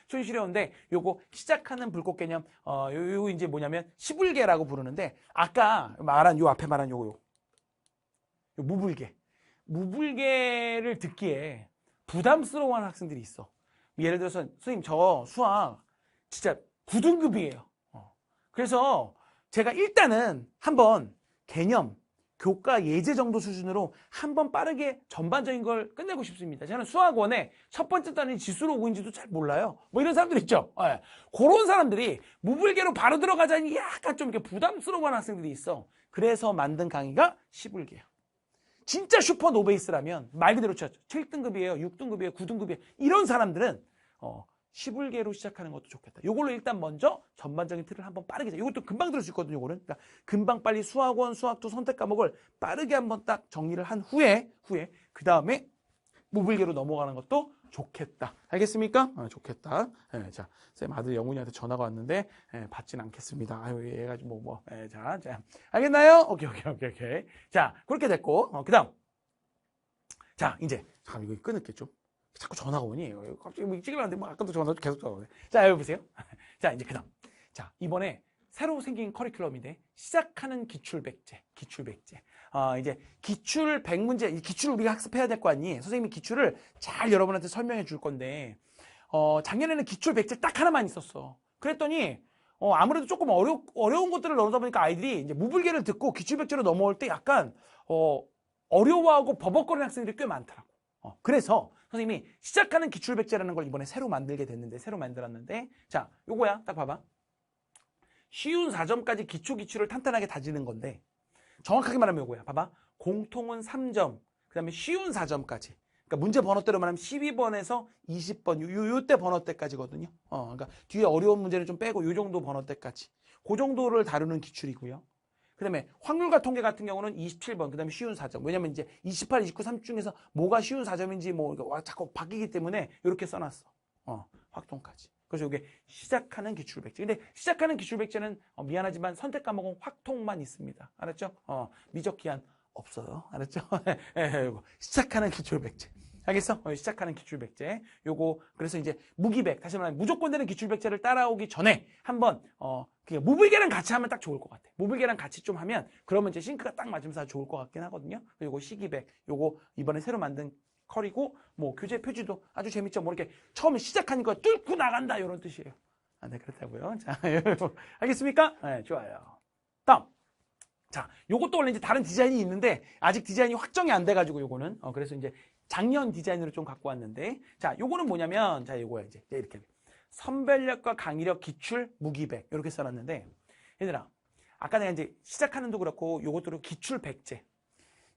촌스러운데 요거 시작하는 불꽃 개념 요거 이제 뭐냐면 시불계라고 부르는데 아까 말한 요 앞에 말한 요거 요 무불계를 듣기에 부담스러워하는 학생들이 있어. 예를 들어서 선생님 저 수학 진짜 9등급이에요. 그래서 제가 일단은 한번 개념 교과 예제 정도 수준으로 한번 빠르게 전반적인 걸 끝내고 싶습니다. 저는 수학원의 첫 번째 단위 지수로 오인지도 잘 몰라요. 뭐 이런 사람들 있죠. 그런 사람들이 무불계로 바로 들어가자니 약간 좀 이렇게 부담스러워하는 학생들이 있어. 그래서 만든 강의가 시불계예요. 진짜 슈퍼 노베이스라면 말 그대로 쳤죠. 7등급이에요, 6등급이에요, 9등급이에요. 이런 사람들은 시불계로 시작하는 것도 좋겠다. 요걸로 일단 먼저 전반적인 틀을 한번 빠르게 이것도 금방 들을 수 있거든요. 요거는 그러니까 금방 빨리 수학원, 수학도 선택 과목을 빠르게 한번 딱 정리를 한 후에 그 다음에 무불계로 넘어가는 것도 좋겠다. 알겠습니까? 좋겠다. 자, 쌤 아들 영훈이한테 전화가 왔는데 받진 않겠습니다. 아유, 얘가 자, 알겠나요? 오케이. 자, 그렇게 됐고 그다음. 자, 이제 잠깐 이거 끊을게죠. 자꾸 전화가 오니 갑자기 뭐 찍으려는데 뭐 아까도 전화도 계속 오네. 자, 여기 보세요. 자, 이제 그다음. 자, 이번에 새로 생긴 커리큘럼인데 시작하는 기출백제. 이제 기출 100문제, 기출을 우리가 학습해야 될 거 아니? 선생님이 기출을 잘 여러분한테 설명해 줄 건데 작년에는 기출 백제 딱 하나만 있었어. 그랬더니 아무래도 조금 어려운 것들을 넣어다 보니까 아이들이 이제 무불계를 듣고 기출 백제로 넘어올 때 약간 어려워하고 버벅거리는 학생들이 꽤 많더라고. 그래서 선생님이 시작하는 기출백제라는 걸 이번에 새로 만들었는데 자, 요거야. 딱 봐봐. 쉬운 4점까지 기출을 탄탄하게 다지는 건데 정확하게 말하면 이거야. 봐봐. 공통은 3점, 그 다음에 쉬운 4점까지. 그러니까 문제 번호대로 말하면 12번에서 20번, 요때 번호대까지거든요. 그러니까 뒤에 어려운 문제는 좀 빼고 요 정도 번호대까지. 그 정도를 다루는 기출이고요. 그 다음에 확률과 통계 같은 경우는 27번, 그 다음에 쉬운 4점. 왜냐면 이제 28, 29, 30 중에서 뭐가 쉬운 4점인지 뭐 자꾸 바뀌기 때문에 이렇게 써놨어. 확통까지. 그래서 이게 시작하는 기출백제. 근데 시작하는 기출백제는 미안하지만 선택 과목은 확통만 있습니다. 알았죠? 미적 기한 없어요. 알았죠? 요거 시작하는 기출백제. 알겠어? 시작하는 기출백제. 요거 그래서 이제 무기백, 다시 말하면 무조건 되는 기출백제를 따라오기 전에 한번 그냥 무불계랑 같이 하면 딱 좋을 것 같아. 무불계랑 같이 좀 하면 그러면 이제 싱크가 딱 맞으면서 좋을 것 같긴 하거든요. 요거 시기백. 요거 이번에 새로 만든 컬이고 뭐 교재 표지도 아주 재밌죠. 뭐 이렇게 처음에 시작하니까 뚫고 나간다 이런 뜻이에요. 네, 그렇다고요. 자, 알겠습니까? 네, 좋아요. 다음. 자, 요것도 원래 이제 다른 디자인이 있는데 아직 디자인이 확정이 안 돼가지고 요거는 그래서 이제 작년 디자인으로 좀 갖고 왔는데 자, 요거는 뭐냐면 자, 요거야 이제 이렇게 선별력과 강의력 기출 무기백 이렇게 써놨는데 얘들아 아까 내가 이제 시작하는도 그렇고 요것도 기출 백제.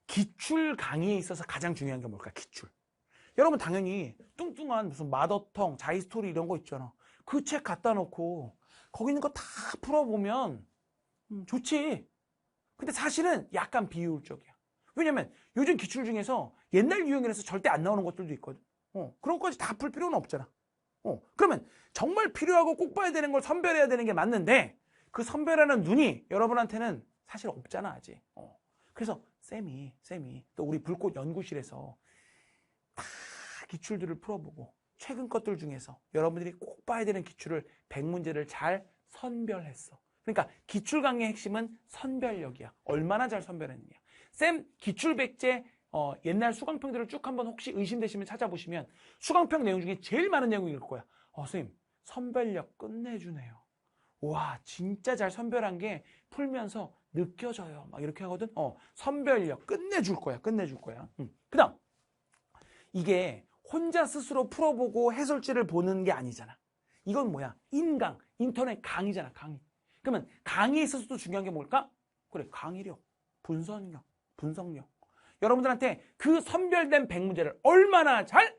기출 강의에 있어서 가장 중요한 게 뭘까? 기출. 여러분 당연히 뚱뚱한 무슨 마더텅, 자이스토리 이런 거 있잖아. 그 책 갖다 놓고 거기 있는 거 다 풀어보면 좋지. 근데 사실은 약간 비효율적이야. 왜냐면 요즘 기출 중에서 옛날 유형이라서 절대 안 나오는 것들도 있거든. 그런 것까지 다 풀 필요는 없잖아. 그러면 정말 필요하고 꼭 봐야 되는 걸 선별해야 되는 게 맞는데 그 선별하는 눈이 여러분한테는 사실 없잖아 아직. 그래서 쌤이 또 우리 불꽃 연구실에서 다 기출들을 풀어보고 최근 것들 중에서 여러분들이 꼭 봐야 되는 기출을 100문제를 잘 선별했어. 그러니까 기출 강의의 핵심은 선별력이야. 얼마나 잘 선별했느냐. 쌤 기출 백제 옛날 수강평들을 쭉 한번 혹시 의심되시면 찾아보시면 수강평 내용 중에 제일 많은 내용이 일 거야. 선생님 선별력 끝내주네요. 와 진짜 잘 선별한 게 풀면서 느껴져요. 막 이렇게 하거든. 선별력 끝내줄 거야. 그 다음 이게 혼자 스스로 풀어보고 해설지를 보는 게 아니잖아. 이건 뭐야? 인터넷 강의잖아. 강의. 그러면 강의에 있어서도 중요한 게 뭘까? 그래 강의력, 분석력. 여러분들한테 그 선별된 100문제를 얼마나 잘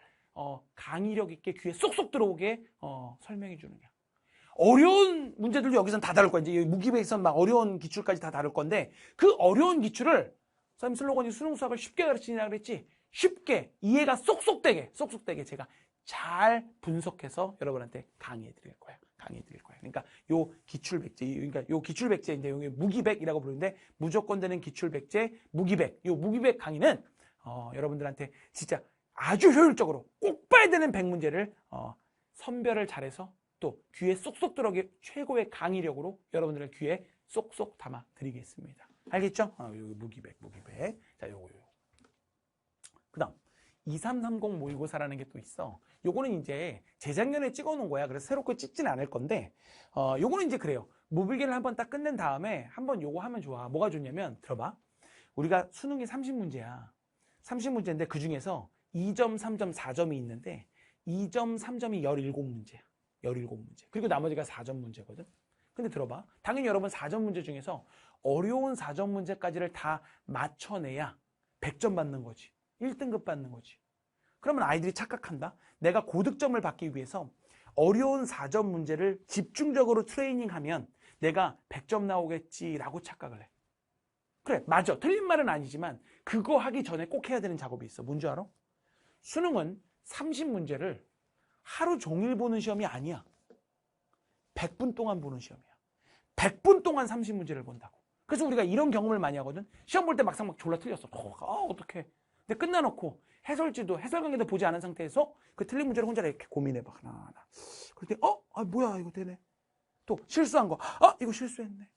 강의력 있게 귀에 쏙쏙 들어오게 설명해 주느냐. 어려운 문제들도 여기서는 다 다룰 거야. 이제 무기백에서는 막 어려운 기출까지 다 다룰 건데 그 어려운 기출을 선생님 슬로건이 수능 수학을 쉽게 가르치냐 그랬지. 쉽게 이해가 쏙쏙 되게 제가 잘 분석해서 여러분한테 강의해 드릴 거예요. 그러니까 요 기출백제, 그러니까 요 기출백제 이제 여기 무기백이라고 부르는데 무조건 되는 기출백제 무기백. 요 무기백 강의는 여러분들한테 진짜 아주 효율적으로 꼭 봐야 되는 100문제를 선별을 잘해서 또 귀에 쏙쏙 들어오게 최고의 강의력으로 여러분들의 귀에 쏙쏙 담아 드리겠습니다. 알겠죠? 여기 무기백. 자, 요거. 그 다음 2330 모의고사라는 게 또 있어. 요거는 이제 재작년에 찍어놓은 거야. 그래서 새롭게 찍지는 않을 건데 요거는 이제 그래요. 무불계를 한번 딱 끝낸 다음에 한번 요거 하면 좋아. 뭐가 좋냐면 들어봐. 우리가 수능이 30문제야. 30문제인데 그 중에서 2점, 3점, 4점이 있는데 2점, 3점이 17문제야. 17문제. 그리고 나머지가 4점 문제거든. 근데 들어봐. 당연히 여러분 4점 문제 중에서 어려운 4점 문제까지를 다 맞춰내야 100점 받는 거지. 1등급 받는 거지. 그러면 아이들이 착각한다. 내가 고득점을 받기 위해서 어려운 4점 문제를 집중적으로 트레이닝하면 내가 100점 나오겠지라고 착각을 해. 그래, 맞아. 틀린 말은 아니지만 그거 하기 전에 꼭 해야 되는 작업이 있어. 뭔지 알아? 수능은 30문제를 하루 종일 보는 시험이 아니야. 100분 동안 보는 시험이야. 100분 동안 30문제를 본다고. 그래서 우리가 이런 경험을 많이 하거든. 시험 볼 때 막상 막 졸라 틀렸어. 어떡해. 근데 끝나놓고 해설지도 해설 강의도 보지 않은 상태에서 그 틀린 문제를 혼자 이렇게 고민해봐. 하나하나. 그럴 때 뭐야 이거 되네. 또 실수한 거. 이거 실수했네.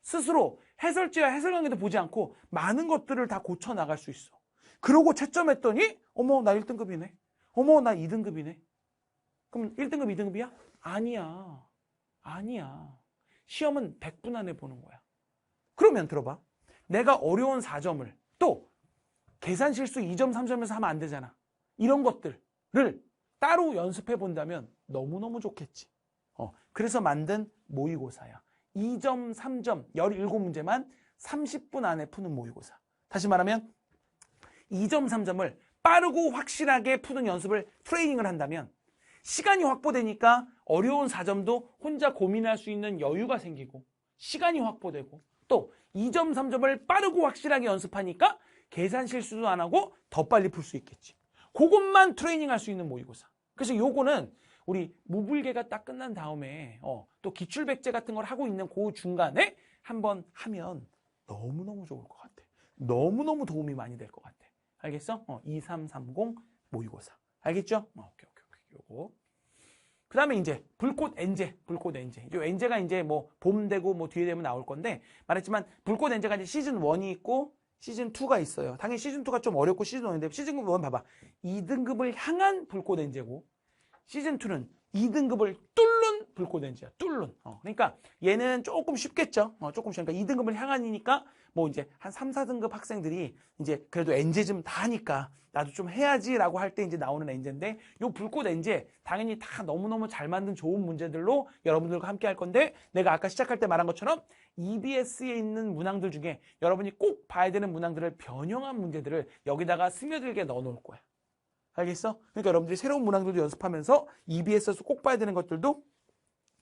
스스로 해설지와 해설 강의도 보지 않고 많은 것들을 다 고쳐나갈 수 있어. 그러고 채점했더니 어머 나 1등급이네. 어머 나 2등급이네. 그럼 1등급 2등급이야? 아니야. 시험은 100분 안에 보는 거야. 그러면 들어봐. 내가 어려운 4점을 또 계산 실수 2점, 3점에서 하면 안 되잖아. 이런 것들을 따로 연습해 본다면 너무너무 좋겠지. 그래서 만든 모의고사야. 2점, 3점, 17문제만 30분 안에 푸는 모의고사. 다시 말하면 2점, 3점을 빠르고 확실하게 푸는 연습을 트레이닝을 한다면 시간이 확보되니까 어려운 4점도 혼자 고민할 수 있는 여유가 생기고 시간이 확보되고 또 2점, 3점을 빠르고 확실하게 연습하니까 계산 실수도 안 하고 더 빨리 풀 수 있겠지. 그것만 트레이닝할 수 있는 모의고사. 그래서 요거는 우리 무불계가 딱 끝난 다음에 또 기출백제 같은 걸 하고 있는 그 중간에 한번 하면 너무너무 좋을 것 같아. 너무너무 도움이 많이 될 것 같아. 알겠어? 2330 모의고사. 알겠죠? 오케이. 요거. 그 다음에 이제 불꽃 엔제. 요 엔제가 이제 뭐 봄 되고 뭐 뒤에 되면 나올 건데 말했지만 불꽃 엔제가 이제 시즌 1이 있고 시즌 2가 있어요. 당연히 시즌 2가 좀 어렵고 시즌 1인데 시즌 1 봐봐. 2등급을 향한 불꽃 엔제고 시즌 2는 2등급을 뚫는 불꽃 엔제야. 뚫는. 그러니까 얘는 조금 쉽겠죠. 조금 쉽으니까 2등급을 향한이니까 뭐 이제 한 3, 4등급 학생들이 이제 그래도 엔제 좀 다 하니까 나도 좀 해야지라고 할 때 이제 나오는 엔제인데 요 불꽃 엔제 당연히 다 너무너무 잘 만든 좋은 문제들로 여러분들과 함께 할 건데 내가 아까 시작할 때 말한 것처럼 EBS에 있는 문항들 중에 여러분이 꼭 봐야 되는 문항들을 변형한 문제들을 여기다가 스며들게 넣어 놓을 거야. 알겠어? 그러니까 여러분들이 새로운 문항들도 연습하면서 EBS에서 꼭 봐야 되는 것들도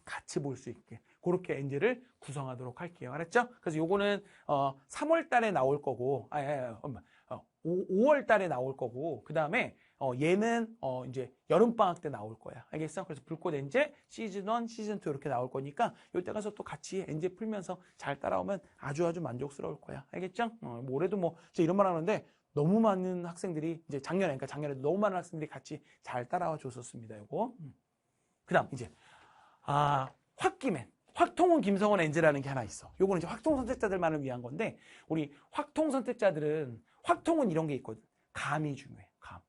같이 볼 수 있게 그렇게 엔제를 구성하도록 할게요. 알았죠? 그래서 요거는 3월 달에 나올 거고 5월 달에 나올 거고 그 다음에 얘는 이제 여름방학 때 나올 거야. 알겠어? 그래서 불꽃 엔제 시즌 1, 시즌 2 이렇게 나올 거니까 요때 가서 또 같이 엔제 풀면서 잘 따라오면 아주 만족스러울 거야. 알겠죠? 뭐 올해도 뭐 진짜 이런 말 하는데 너무 많은 학생들이 이제 작년에 너무 많은 학생들이 같이 잘 따라와 줬었습니다. 요거. 그 다음 이제 확통은 김성원 엔제라는 게 하나 있어. 요거는 이제 확통 선택자들만을 위한 건데 우리 확통 선택자들은 확통은 이런 게 있거든. 감이 중요해. 감.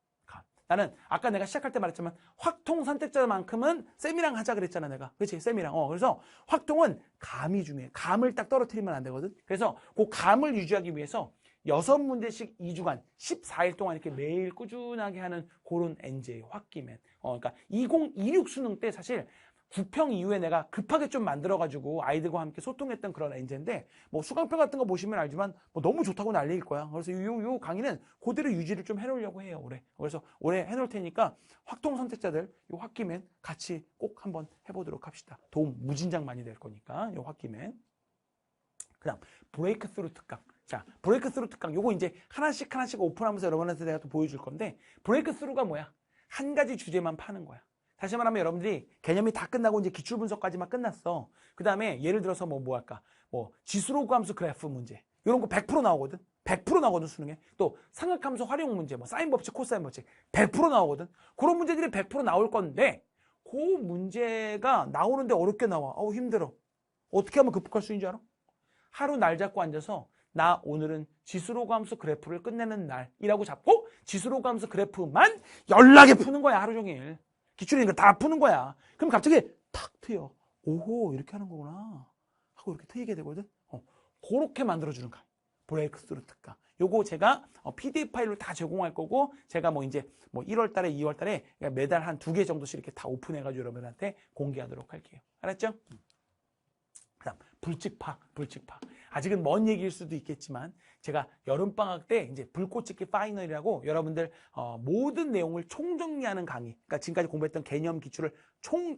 나는 아까 내가 시작할 때 말했지만 확통 선택자만큼은 쌤이랑 하자 그랬잖아 내가. 그렇지? 쌤이랑. 그래서 확통은 감이 중요해. 감을 딱 떨어뜨리면 안 되거든. 그래서 그 감을 유지하기 위해서 6문제씩 2주간 14일 동안 이렇게 매일 꾸준하게 하는 그런 엔제예요. 확기맨. 그러니까 2026 수능 때 사실 9평 이후에 내가 급하게 좀 만들어가지고 아이들과 함께 소통했던 그런 엔제인데 뭐 수강평 같은 거 보시면 알지만 뭐 너무 좋다고 난리일 거야. 그래서 요 강의는 그대로 유지를 좀 해놓으려고 해요. 올해. 그래서 올해 해놓을 테니까 확통 선택자들 요 확기맨 같이 꼭 한번 해보도록 합시다. 도움 무진장 많이 될 거니까 요 확기맨. 그 다음 브레이크스루 특강. 자, 브레이크스루 특강 요거 이제 하나씩 오픈하면서 여러분한테 내가 또 보여줄 건데 브레이크스루가 뭐야? 한 가지 주제만 파는 거야. 다시 말하면 여러분들이 개념이 다 끝나고 이제 기출 분석까지만 끝났어. 그 다음에 예를 들어서 뭐 할까? 지수로그 함수 그래프 문제. 이런 거 100% 나오거든. 100% 나오거든 수능에. 또 상극함수 활용 문제, 뭐 사인 법칙, 코사인 법칙 100% 나오거든. 그런 문제들이 100% 나올 건데 그 문제가 나오는데 어렵게 나와. 힘들어. 어떻게 하면 극복할 수 있는 줄 알아? 하루 날 잡고 앉아서 나 오늘은 지수로그 함수 그래프를 끝내는 날이라고 잡고 지수로그 함수 그래프만 연락에 푸는 거야. 하루 종일. 기출이니까 다 푸는 거야. 그럼 갑자기 탁 트여. 오호 이렇게 하는 거구나 하고 이렇게 트이게 되거든. 그렇게 만들어주는 강의. 브레이크스루 특강. 요거 제가 PDF 파일로 다 제공할 거고 제가 뭐 이제 1월 달에 2월 달에 매달 한 2개 정도씩 이렇게 다 오픈해가지고 여러분한테 공개하도록 할게요. 알았죠? 그 다음 불칙파. 아직은 먼 얘기일 수도 있겠지만 제가 여름방학 때 이제 불꽃 찍기 파이널이라고 여러분들 모든 내용을 총정리하는 강의, 그러니까 지금까지 공부했던 개념 기출을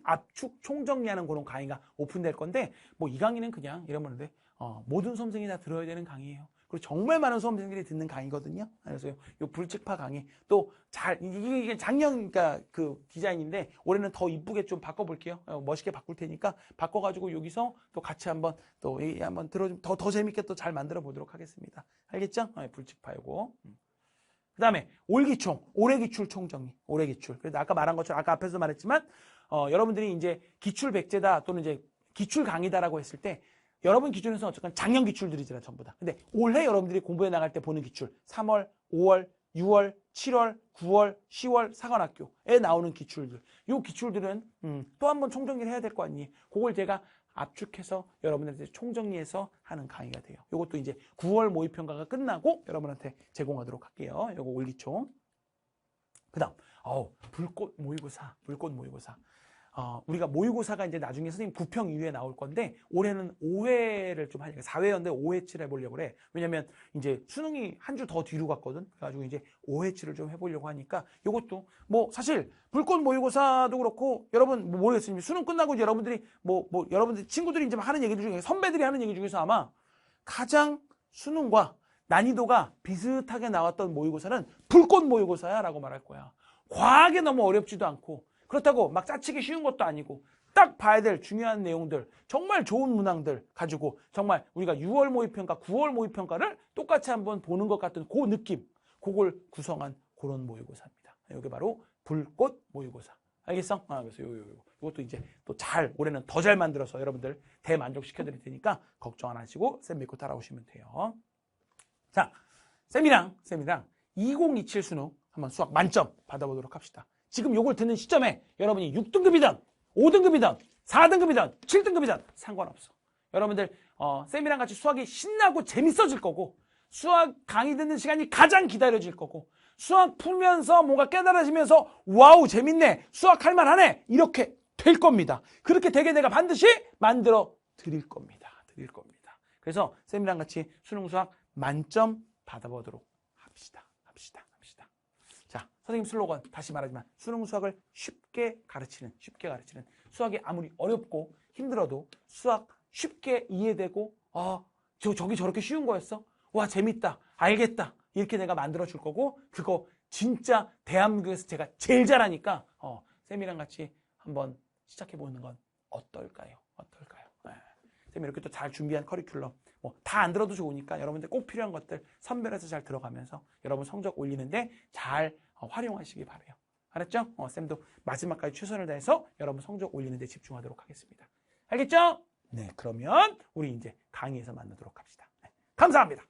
압축 총정리하는 그런 강의가 오픈될 건데 이 강의는 그냥 이러면 모든 수험생이 다 들어야 되는 강의예요. 그리고 정말 많은 수험생들이 듣는 강의거든요. 그래서 요 불칙파 강의 또 이게 작년 그러니까 그 디자인인데 올해는 더 이쁘게 좀 바꿔볼게요. 멋있게 바꿀 테니까 바꿔가지고 여기서 또 같이 한번 더 재밌게 또 잘 만들어 보도록 하겠습니다. 알겠죠? 불칙파 요거. 그 다음에 올해 기출 총정리. 올해 기출. 그래서 아까 말한 것처럼 아까 앞에서 말했지만 여러분들이 이제 기출 백제다 또는 이제 기출 강의다라고 했을 때 여러분 기준에서 어쨌든 작년 기출들이잖아 전부 다. 근데 올해 여러분들이 공부해 나갈 때 보는 기출 3월, 5월, 6월, 7월, 9월, 10월 사관학교에 나오는 기출들. 요 기출들은 또 한 번 총정리를 해야 될 거 아니니. 그걸 제가 압축해서 여러분들한테 총정리해서 하는 강의가 돼요. 요것도 이제 9월 모의평가가 끝나고 여러분한테 제공하도록 할게요. 요거 올기총. 그 다음 불꽃 모의고사. 우리가 모의고사가 이제 나중에 선생님 9평 이후에 나올 건데 올해는 5회를 좀 하니까 4회였는데 5회치를 해보려고 그래. 왜냐면 이제 수능이 한 주 더 뒤로 갔거든. 그래가지고 이제 5회치를 좀 해보려고 하니까 이것도 뭐 사실 불꽃 모의고사도 그렇고 여러분 뭐 모르겠어요. 수능 끝나고 이제 여러분들이 여러분들 친구들이 이제 하는 얘기들 중에 선배들이 하는 얘기 중에서 아마 가장 수능과 난이도가 비슷하게 나왔던 모의고사는 불꽃 모의고사야 라고 말할 거야. 과하게 너무 어렵지도 않고 그렇다고 막 짜치기 쉬운 것도 아니고 딱 봐야 될 중요한 내용들 정말 좋은 문항들 가지고 정말 우리가 6월 모의평가 9월 모의평가를 똑같이 한번 보는 것 같은 그 느낌 그걸 구성한 그런 모의고사입니다. 이게 바로 불꽃 모의고사. 알겠어? 그래서 이것도 이제 또 잘 올해는 더 잘 만들어서 여러분들 대만족시켜 드릴 테니까 걱정 안 하시고 쌤 믿고 따라오시면 돼요. 자, 쌤이랑 2027 수능 한번 수학 만점 받아보도록 합시다. 지금 요걸 듣는 시점에 여러분이 6등급이든 5등급이든 4등급이든 7등급이든 상관없어. 여러분들 쌤이랑 같이 수학이 신나고 재밌어질 거고 수학 강의 듣는 시간이 가장 기다려질 거고 수학 풀면서 뭔가 깨달아지면서 와우 재밌네 수학 할만하네 이렇게 될 겁니다. 그렇게 되게 내가 반드시 만들어 드릴 겁니다. 그래서 쌤이랑 같이 수능 수학 만점 받아보도록 합시다. 자, 선생님 슬로건 다시 말하지만 수능 수학을 쉽게 가르치는 수학이 아무리 어렵고 힘들어도 수학 쉽게 이해되고 저기 저렇게 쉬운 거였어? 와 재밌다 알겠다 이렇게 내가 만들어 줄 거고 그거 진짜 대한민국에서 제가 제일 잘하니까 쌤이랑 같이 한번 시작해 보는 건 어떨까요? 네. 쌤이 이렇게 또 잘 준비한 커리큘럼 다 안 들어도 좋으니까 여러분들 꼭 필요한 것들 선별해서 잘 들어가면서 여러분 성적 올리는데 잘 활용하시기 바라요. 알았죠? 쌤도 마지막까지 최선을 다해서 여러분 성적 올리는 데 집중하도록 하겠습니다. 알겠죠? 네, 그러면 우리 이제 강의에서 만나도록 합시다. 네, 감사합니다.